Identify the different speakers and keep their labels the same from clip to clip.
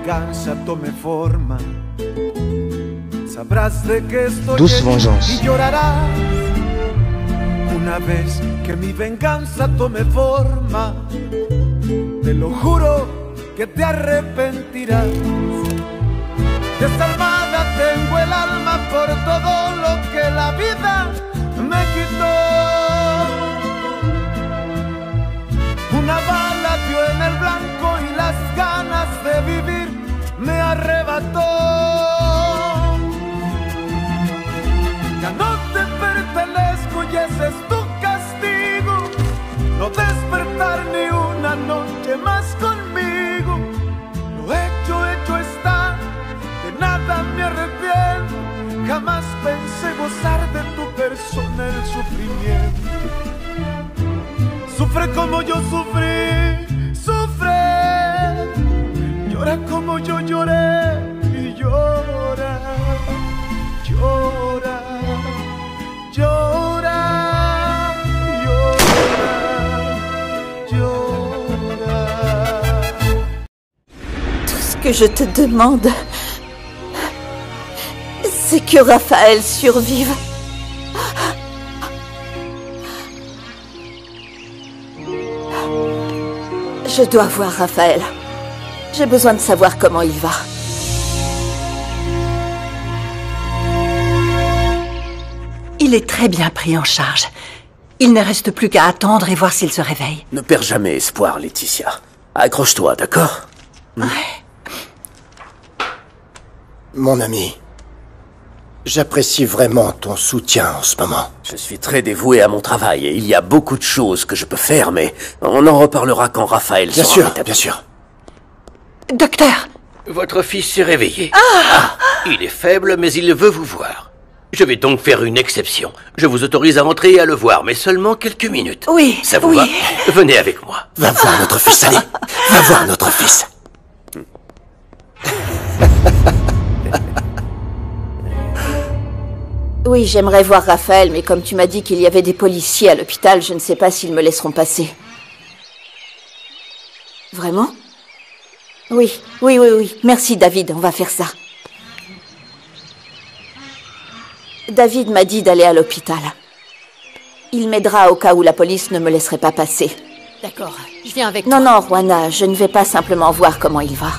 Speaker 1: venganza tome forma, sabrás de qué estoy
Speaker 2: Douce vengeance.
Speaker 1: y llorarás. Una vez que mi venganza tome forma, te lo juro que te arrepentirás. Desalmada tengo el alma por todo lo que la vida me quitó. Una bala dio en el blanco y las ganas de vivir me arrebató. Ya no te pertenezco y ese es tu castigo, no despertar ni una noche más conmigo. Lo hecho está, de nada me arrepiento. Jamás pensé gozar de tu persona el sufrimiento. Sufre como yo sufrí, sufre. Llora como yo lloré y llora, llora, llora, llora, llora.
Speaker 3: Tout ce que je te demande, c'est que Raphaël survive. Je dois voir Raphaël. J'ai besoin de savoir comment il va.
Speaker 4: Il est très bien pris en charge. Il ne reste plus qu'à attendre et voir s'il se réveille.
Speaker 5: Ne perds jamais espoir, Laetitia. Accroche-toi, d'accord?
Speaker 4: Ouais.
Speaker 6: Mon ami, j'apprécie vraiment ton soutien en ce moment.
Speaker 5: Je suis très dévoué à mon travail et il y a beaucoup de choses que je peux faire, mais on en reparlera quand Raphaël sera rétabli.
Speaker 6: Bien sûr.
Speaker 4: Docteur!
Speaker 7: Votre fils s'est réveillé. Ah, il est faible, mais il veut vous voir. Je vais donc faire une exception. Je vous autorise à entrer et à le voir, mais seulement quelques minutes.
Speaker 4: Oui,
Speaker 7: Ça vous
Speaker 4: oui.
Speaker 7: va? Venez avec moi.
Speaker 6: Va voir notre fils, allez. Va voir notre fils.
Speaker 3: Oui, j'aimerais voir Raphaël, mais comme tu m'as dit qu'il y avait des policiers à l'hôpital, je ne sais pas s'ils me laisseront passer. Vraiment? Oui, oui, oui, oui. Merci, David, on va faire ça. David m'a dit d'aller à l'hôpital. Il m'aidera au cas où la police ne me laisserait pas passer.
Speaker 8: D'accord, je viens avec
Speaker 3: Non,
Speaker 8: toi.
Speaker 3: non, Juana, je ne vais pas simplement voir comment il va.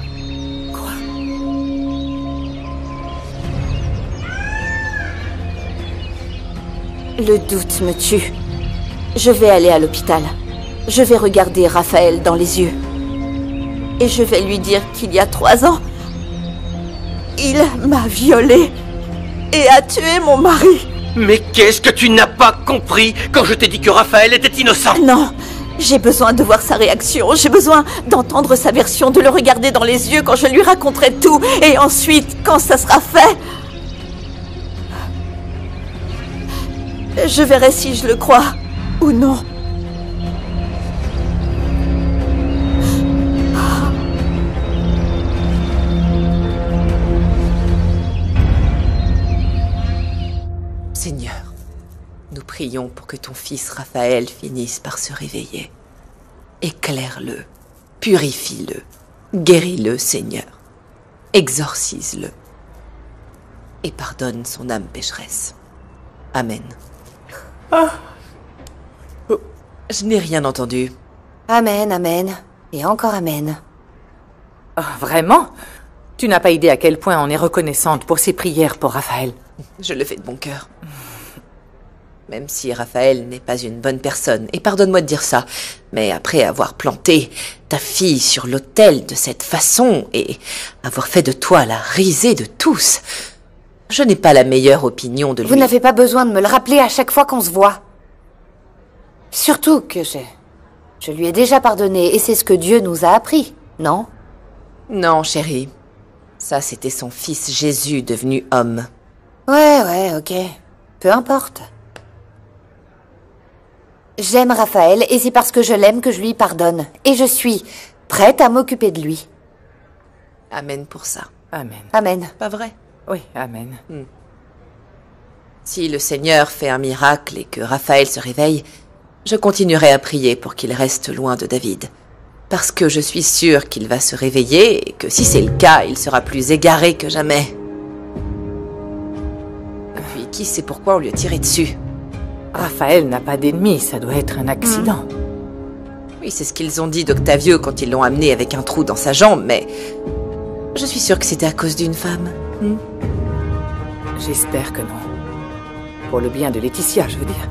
Speaker 8: Quoi?
Speaker 3: Le doute me tue. Je vais aller à l'hôpital. Je vais regarder Raphaël dans les yeux. Et je vais lui dire qu'il y a 3 ans, il m'a violée et a tué mon mari.
Speaker 7: Mais qu'est-ce que tu n'as pas compris quand je t'ai dit que Raphaël était innocent?
Speaker 3: Non, j'ai besoin de voir sa réaction. J'ai besoin d'entendre sa version, de le regarder dans les yeux quand je lui raconterai tout. Et ensuite, quand ça sera fait, je verrai si je le crois ou non.
Speaker 4: Seigneur, nous prions pour que ton fils Raphaël finisse par se réveiller. Éclaire-le, purifie-le, guéris-le, Seigneur. Exorcise-le et pardonne son âme pécheresse. Amen. Oh, je n'ai rien entendu.
Speaker 3: Amen, amen. Et encore amen.
Speaker 9: Oh, vraiment? Tu n'as pas idée à quel point on est reconnaissante pour ses prières pour Raphaël.
Speaker 4: Je le fais de bon cœur. Même si Raphaël n'est pas une bonne personne, et pardonne-moi de dire ça, mais après avoir planté ta fille sur l'autel de cette façon et avoir fait de toi la risée de tous, je n'ai pas la meilleure opinion de lui.
Speaker 10: Vous n'avez pas besoin de me le rappeler à chaque fois qu'on se voit. Surtout que je lui ai déjà pardonné et c'est ce que Dieu nous a appris, non?
Speaker 4: Non, chérie. Ça, c'était son fils Jésus devenu homme.
Speaker 10: Ouais, ok. Peu importe. J'aime Raphaël et c'est parce que je l'aime que je lui pardonne. Et je suis prête à m'occuper de lui.
Speaker 4: Amen pour ça.
Speaker 9: Amen.
Speaker 10: Amen.
Speaker 4: Pas vrai?
Speaker 9: Oui, amen.
Speaker 4: Si le Seigneur fait un miracle et que Raphaël se réveille, je continuerai à prier pour qu'il reste loin de David. Parce que je suis sûre qu'il va se réveiller et que si c'est le cas, il sera plus égaré que jamais. Et puis, qui sait pourquoi on lui a tiré dessus?
Speaker 9: Raphaël n'a pas d'ennemis, ça doit être un accident.
Speaker 4: Oui, c'est ce qu'ils ont dit d'Octavio quand ils l'ont amené avec un trou dans sa jambe, mais je suis sûre que c'était à cause d'une femme.
Speaker 9: J'espère que non. Pour le bien de Laetitia, je veux dire.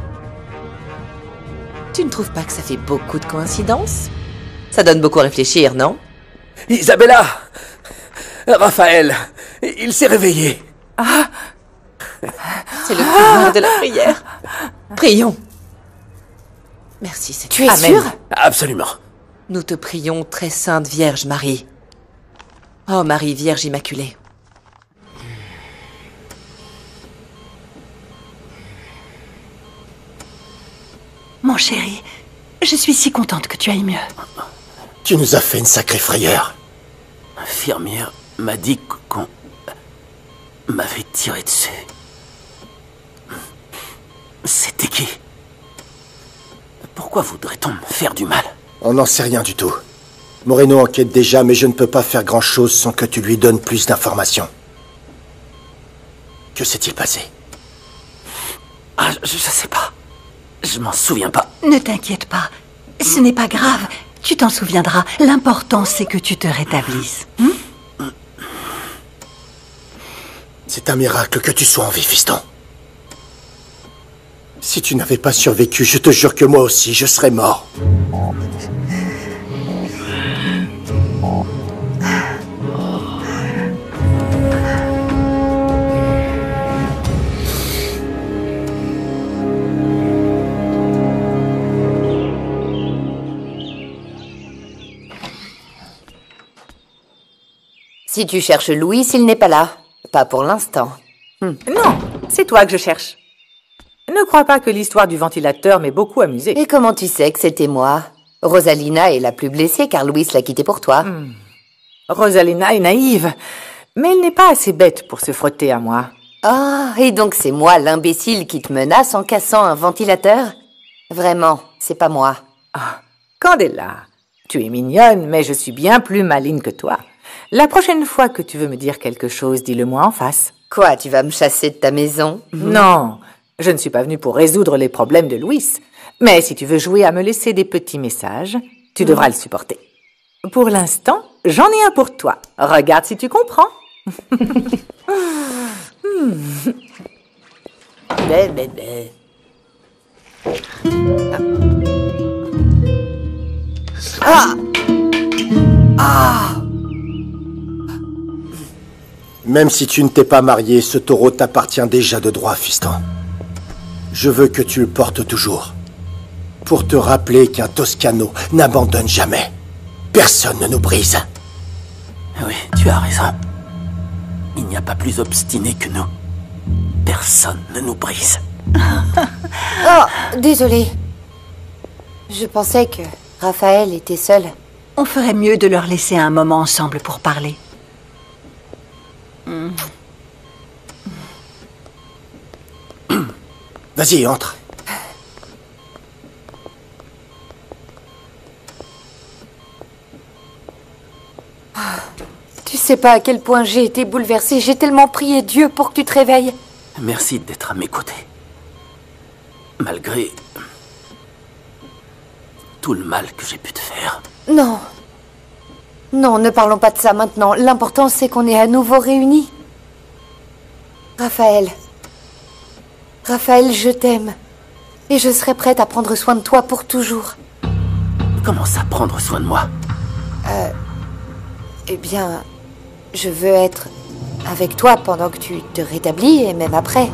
Speaker 4: Tu ne trouves pas que ça fait beaucoup de coïncidences? Ça donne beaucoup à réfléchir, non?
Speaker 5: Isabella! Raphaël! Il s'est réveillé!
Speaker 9: Ah!
Speaker 4: C'est le pouvoir de la prière. Prions. Merci, Seigneur.
Speaker 10: Tu es
Speaker 4: Amen.
Speaker 10: sûre?
Speaker 5: Absolument.
Speaker 4: Nous te prions, très sainte Vierge Marie. Oh Marie, Vierge Immaculée.
Speaker 2: Mon chéri, je suis si contente que tu ailles mieux.
Speaker 6: Tu nous as fait une sacrée frayeur.
Speaker 5: L'infirmière m'a dit qu'on m'avait tiré dessus. C'était qui? Pourquoi voudrait-on me faire du mal?
Speaker 6: On n'en sait rien du tout. Moreno enquête déjà, mais je ne peux pas faire grand-chose sans que tu lui donnes plus d'informations. Que s'est-il passé?
Speaker 5: Ah, je sais pas. Je m'en souviens pas.
Speaker 2: Ne t'inquiète pas, ce n'est pas grave. Tu t'en souviendras. L'important, c'est que tu te rétablisses.
Speaker 6: C'est un miracle que tu sois en vie, fiston. Si tu n'avais pas survécu, je te jure que moi aussi, je serais mort.
Speaker 10: Si tu cherches Louis, il n'est pas là. Pas pour l'instant.
Speaker 9: Non, c'est toi que je cherche. Ne crois pas que l'histoire du ventilateur m'ait beaucoup amusée.
Speaker 10: Et comment tu sais que c'était moi? Rosalina est la plus blessée car Louis l'a quittée pour toi.
Speaker 9: Rosalina est naïve, mais elle n'est pas assez bête pour se frotter à moi.
Speaker 10: Ah, et donc c'est moi l'imbécile qui te menace en cassant un ventilateur? Vraiment, c'est pas moi.
Speaker 9: Ah, Candela, tu es mignonne, mais je suis bien plus maligne que toi. La prochaine fois que tu veux me dire quelque chose, dis-le-moi en face.
Speaker 10: Quoi, tu vas me chasser de ta maison?
Speaker 9: Non, je ne suis pas venue pour résoudre les problèmes de Louis. Mais si tu veux jouer à me laisser des petits messages, tu devras le supporter. Pour l'instant, j'en ai un pour toi. Regarde si tu comprends.
Speaker 10: Ah! Ah!
Speaker 6: Même si tu ne t'es pas marié, ce taureau t'appartient déjà de droit, fiston. Je veux que tu le portes toujours. Pour te rappeler qu'un Toscano n'abandonne jamais. Personne ne nous brise.
Speaker 5: Oui, tu as raison. Il n'y a pas plus obstiné que nous. Personne ne nous brise.
Speaker 10: Oh, désolée. Je pensais que Raphaël était seul.
Speaker 2: On ferait mieux de leur laisser un moment ensemble pour parler.
Speaker 6: Vas-y, entre.
Speaker 10: Tu sais pas à quel point j'ai été bouleversée. J'ai tellement prié Dieu pour que tu te réveilles.
Speaker 5: Merci d'être à mes côtés. Malgré tout le mal que j'ai pu te faire.
Speaker 10: Non. Non, ne parlons pas de ça maintenant. L'important, c'est qu'on est à nouveau réunis. Raphaël. Raphaël, je t'aime. Et je serai prête à prendre soin de toi pour toujours.
Speaker 5: Comment ça, prendre soin de moi?
Speaker 10: Eh bien, je veux être avec toi pendant que tu te rétablis et même après.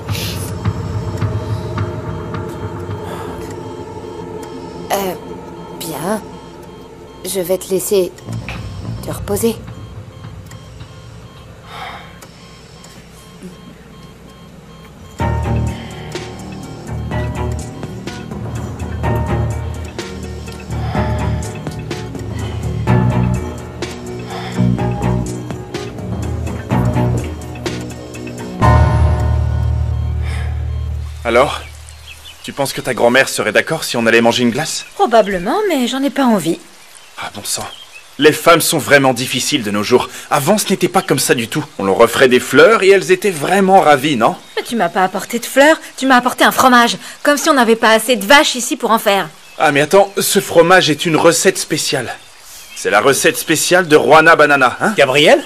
Speaker 10: Bien. Je vais te laisser te reposer.
Speaker 11: Alors, tu penses que ta grand-mère serait d'accord si on allait manger une glace?
Speaker 12: Probablement, mais j'en ai pas envie.
Speaker 11: Ah bon sang. Les femmes sont vraiment difficiles de nos jours. Avant, ce n'était pas comme ça du tout. On leur offrait des fleurs et elles étaient vraiment ravies, non?
Speaker 12: Mais tu m'as pas apporté de fleurs, tu m'as apporté un fromage. Comme si on n'avait pas assez de vaches ici pour en faire.
Speaker 11: Ah mais attends, ce fromage est une recette spéciale. C'est la recette spéciale de Juana Banana, hein?
Speaker 13: Gabriel?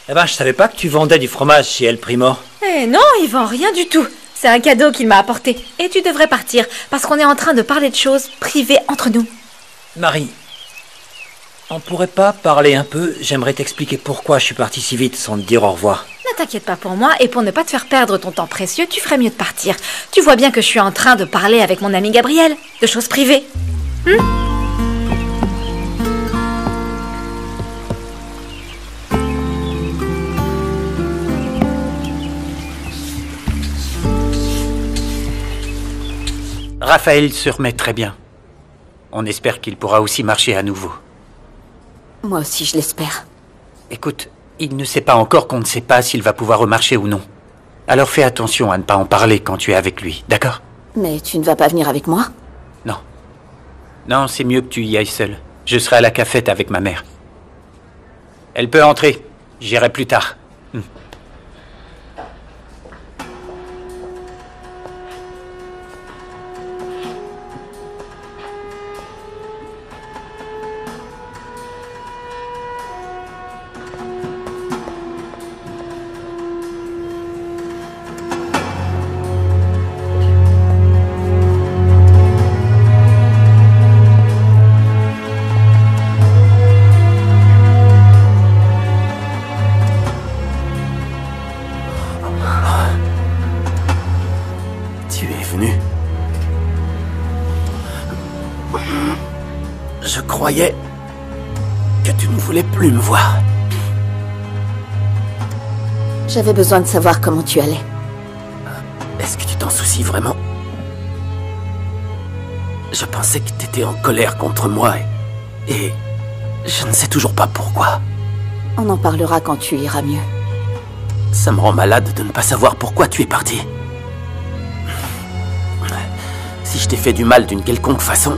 Speaker 13: Eh ben, je savais pas que tu vendais du fromage chez El Primo.
Speaker 12: Eh non, il vend rien du tout. C'est un cadeau qu'il m'a apporté. Et tu devrais partir, parce qu'on est en train de parler de choses privées entre nous.
Speaker 13: Marie, on pourrait pas parler un peu? J'aimerais t'expliquer pourquoi je suis parti si vite sans te dire au revoir.
Speaker 12: Ne t'inquiète pas pour moi, et pour ne pas te faire perdre ton temps précieux, tu ferais mieux de partir. Tu vois bien que je suis en train de parler avec mon ami Gabriel, de choses privées.
Speaker 13: Raphaël se remet très bien. On espère qu'il pourra aussi marcher à nouveau.
Speaker 3: Moi aussi, je l'espère.
Speaker 13: Écoute, il ne sait pas encore qu'on ne sait pas s'il va pouvoir remarcher ou non. Alors fais attention à ne pas en parler quand tu es avec lui, d'accord?
Speaker 3: Mais tu ne vas pas venir avec moi?
Speaker 13: Non. Non, c'est mieux que tu y ailles seul. Je serai à la cafette avec ma mère. Elle peut entrer. J'irai plus tard.
Speaker 5: Je croyais que tu ne voulais plus me voir.
Speaker 3: J'avais besoin de savoir comment tu allais.
Speaker 5: Est-ce que tu t'en soucies vraiment? Je pensais que tu étais en colère contre moi et je ne sais toujours pas pourquoi.
Speaker 3: On en parlera quand tu iras mieux.
Speaker 5: Ça me rend malade de ne pas savoir pourquoi tu es parti. Si je t'ai fait du mal d'une quelconque façon,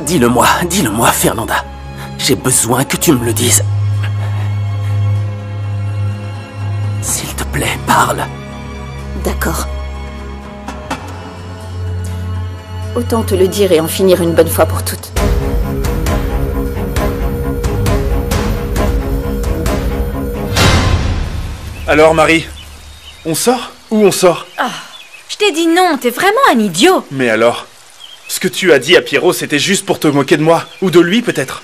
Speaker 5: dis-le-moi, Fernanda. J'ai besoin que tu me le dises. S'il te plaît, parle.
Speaker 3: D'accord. Autant te le dire et en finir une bonne fois pour toutes.
Speaker 11: Alors, Marie, on sort? Où on sort?
Speaker 12: Ah, je t'ai dit non, t'es vraiment un idiot.
Speaker 11: Mais alors, ce que tu as dit à Pierrot, c'était juste pour te moquer de moi. Ou de lui, peut-être.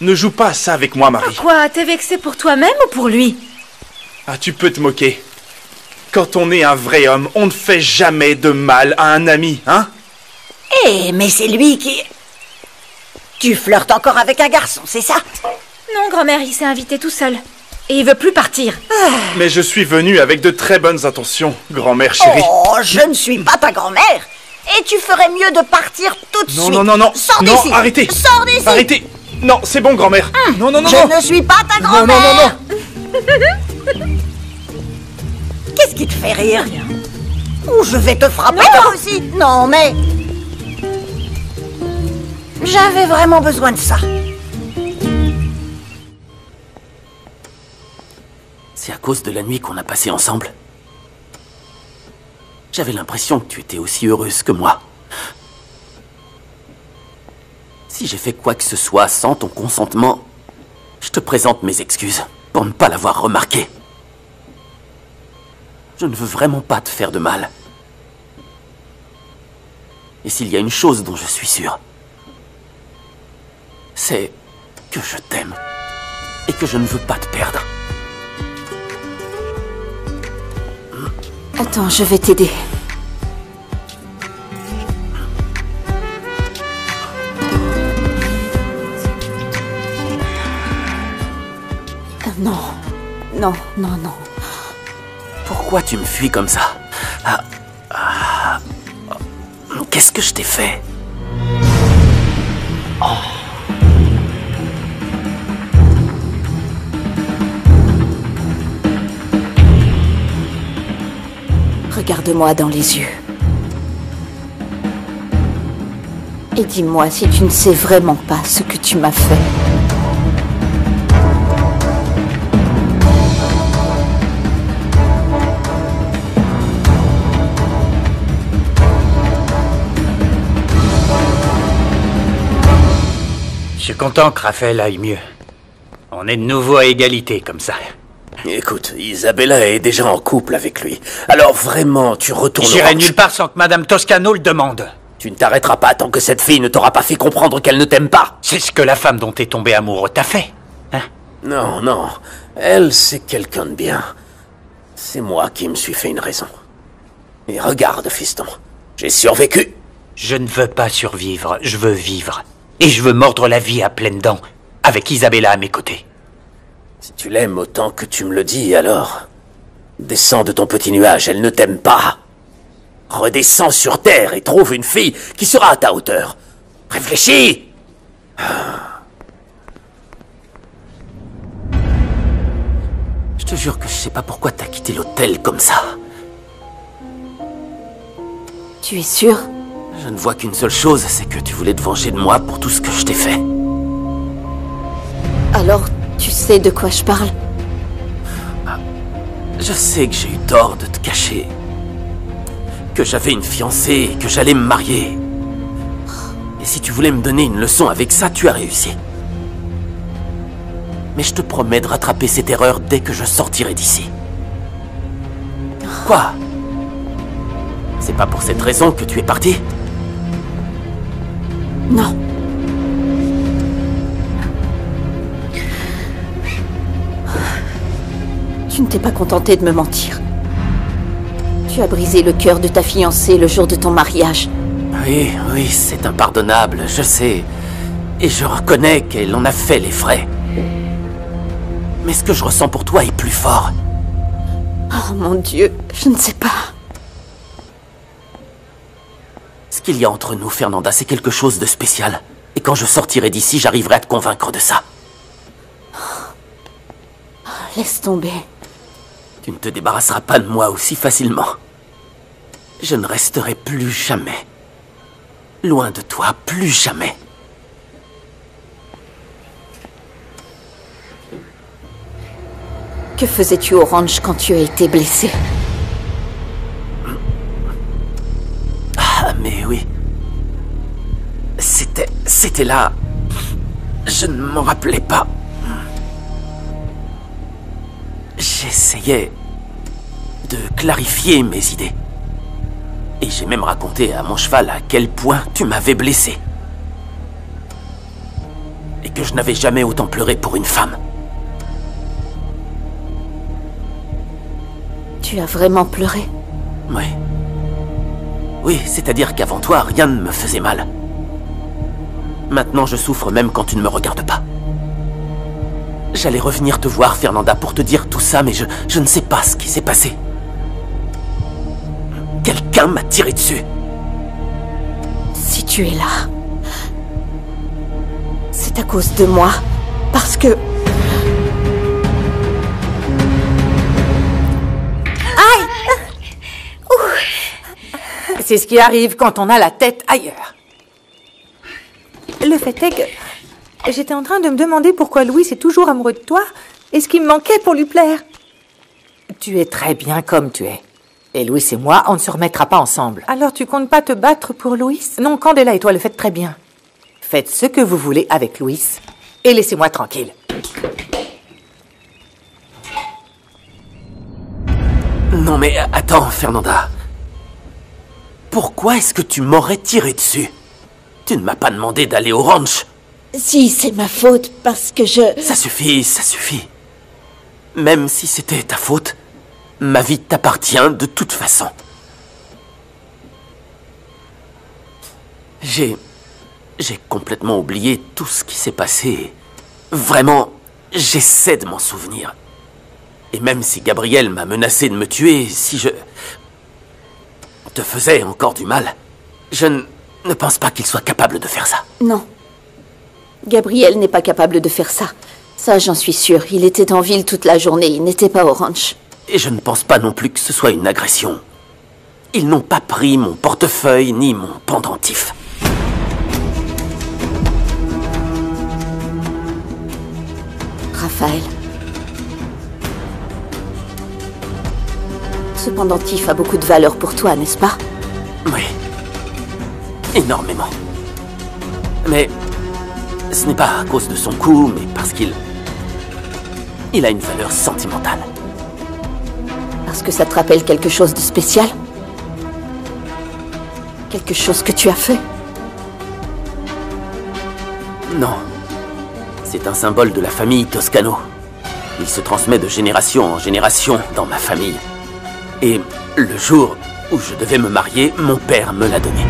Speaker 11: Ne joue pas à ça avec moi, Marie.
Speaker 12: Quoi, t'es vexé pour toi-même ou pour lui?
Speaker 11: Ah, tu peux te moquer. Quand on est un vrai homme, on ne fait jamais de mal à un ami, hein?
Speaker 2: Eh, mais c'est lui qui... Tu flirtes encore avec un garçon, c'est ça?
Speaker 12: Non, grand-mère, il s'est invité tout seul. Et il veut plus partir.
Speaker 11: Mais je suis venu avec de très bonnes intentions, grand-mère chérie.
Speaker 2: Oh, je ne suis pas ta grand-mère. Et tu ferais mieux de partir tout de suite.
Speaker 11: Non.
Speaker 2: Sors
Speaker 11: non,
Speaker 2: d'ici.
Speaker 11: Arrêtez.
Speaker 2: Sors d'ici.
Speaker 11: Arrêtez. Non, c'est bon, grand-mère. Non.
Speaker 2: Je ne suis pas ta grand-mère.
Speaker 11: Non.
Speaker 2: Qu'est-ce qui te fait rire? Ou je vais te frapper toi aussi. Non, mais... J'avais vraiment besoin de ça.
Speaker 5: C'est à cause de la nuit qu'on a passée ensemble. J'avais l'impression que tu étais aussi heureuse que moi. Si j'ai fait quoi que ce soit sans ton consentement, je te présente mes excuses pour ne pas l'avoir remarqué. Je ne veux vraiment pas te faire de mal. Et s'il y a une chose dont je suis sûr, c'est que je t'aime et que je ne veux pas te perdre.
Speaker 3: Attends, je vais t'aider. Non.
Speaker 5: Pourquoi tu me fuis comme ça? Qu'est-ce que je t'ai fait?
Speaker 3: Regarde-moi dans les yeux. Et dis-moi si tu ne sais vraiment pas ce que tu m'as fait.
Speaker 13: Je suis content que Raphaël aille mieux. On est de nouveau à égalité, comme ça.
Speaker 5: Écoute, Isabella est déjà en couple avec lui. Alors vraiment, tu retournes au
Speaker 13: J'irai
Speaker 5: ranch.
Speaker 13: nulle part sans que Madame Toscano le demande.
Speaker 5: Tu ne t'arrêteras pas tant que cette fille ne t'aura pas fait comprendre qu'elle ne t'aime pas.
Speaker 13: C'est ce que la femme dont t'es tombé amoureux t'a fait. Hein?
Speaker 5: Non, non. Elle, c'est quelqu'un de bien. C'est moi qui me suis fait une raison. Et regarde, fiston. J'ai survécu.
Speaker 13: Je ne veux pas survivre, je veux vivre. Et je veux mordre la vie à pleines dents, avec Isabella à mes côtés.
Speaker 5: Si tu l'aimes autant que tu me le dis, alors... Descends de ton petit nuage, elle ne t'aime pas. Redescends sur Terre et trouve une fille qui sera à ta hauteur. Réfléchis! Je te jure que je sais pas pourquoi t'as quitté l'hôtel comme ça.
Speaker 3: Tu es sûr?
Speaker 5: Je ne vois qu'une seule chose, c'est que tu voulais te venger de moi pour tout ce que je t'ai fait.
Speaker 3: Alors, tu sais de quoi je parle?
Speaker 5: Je sais que j'ai eu tort de te cacher. Que j'avais une fiancée et que j'allais me marier. Et si tu voulais me donner une leçon avec ça, tu as réussi. Mais je te promets de rattraper cette erreur dès que je sortirai d'ici. Quoi? C'est pas pour cette raison que tu es parti?
Speaker 3: Non. Tu ne t'es pas contenté de me mentir. Tu as brisé le cœur de ta fiancée le jour de ton mariage.
Speaker 5: Oui, oui, c'est impardonnable, je sais. Et je reconnais qu'elle en a fait les frais. Mais ce que je ressens pour toi est plus fort.
Speaker 3: Oh mon Dieu, je ne sais pas.
Speaker 5: Ce qu'il y a entre nous, Fernanda, c'est quelque chose de spécial. Et quand je sortirai d'ici, j'arriverai à te convaincre de ça.
Speaker 3: Laisse tomber.
Speaker 5: Tu ne te débarrasseras pas de moi aussi facilement. Je ne resterai plus jamais. Loin de toi, plus jamais.
Speaker 3: Que faisais-tu au ranch quand tu as été blessé?
Speaker 5: Ah, mais oui. C'était là. Je ne m'en rappelais pas. J'essayais de clarifier mes idées. Et j'ai même raconté à mon cheval à quel point tu m'avais blessé. Et que je n'avais jamais autant pleuré pour une femme.
Speaker 3: Tu as vraiment pleuré?
Speaker 5: Oui. Oui, c'est-à-dire qu'avant toi, rien ne me faisait mal. Maintenant, je souffre même quand tu ne me regardes pas. J'allais revenir te voir, Fernanda, pour te dire tout ça, mais je ne sais pas ce qui s'est passé. Quelqu'un m'a tiré dessus.
Speaker 3: Si tu es là, c'est à cause de moi. Parce que...
Speaker 9: C'est ce qui arrive quand on a la tête ailleurs. Le fait est que j'étais en train de me demander pourquoi Louis est toujours amoureux de toi et ce qui me manquait pour lui plaire. Tu es très bien comme tu es. Et Louis et moi, on ne se remettra pas ensemble. Alors tu comptes pas te battre pour Louis? Non, Candela et toi le faites très bien. Faites ce que vous voulez avec Louis et laissez-moi tranquille.
Speaker 5: Non mais attends, Fernanda. Pourquoi est-ce que tu m'aurais tiré dessus? Tu ne m'as pas demandé d'aller au ranch.
Speaker 3: Si, c'est ma faute, parce que je...
Speaker 5: Ça suffit, ça suffit. Même si c'était ta faute, ma vie t'appartient de toute façon. J'ai complètement oublié tout ce qui s'est passé. Vraiment, j'essaie de m'en souvenir. Et même si Gabriel m'a menacé de me tuer, si je... te faisais encore du mal, je ne pense pas qu'il soit capable de faire ça.
Speaker 3: Non. Gabriel n'est pas capable de faire ça. Ça, j'en suis sûre. Il était en ville toute la journée, il n'était pas au ranch.
Speaker 5: Et je ne pense pas non plus que ce soit une agression. Ils n'ont pas pris mon portefeuille ni mon pendentif.
Speaker 3: Raphaël. Cependant, Tiff a beaucoup de valeur pour toi, n'est-ce pas?
Speaker 5: Oui. Énormément. Mais ce n'est pas à cause de son coup, mais parce qu'il a une valeur sentimentale.
Speaker 3: Parce que ça te rappelle quelque chose de spécial? Quelque chose que tu as fait?
Speaker 5: Non. C'est un symbole de la famille Toscano. Il se transmet de génération en génération dans ma famille. Et le jour où je devais me marier, mon père me l'a donné.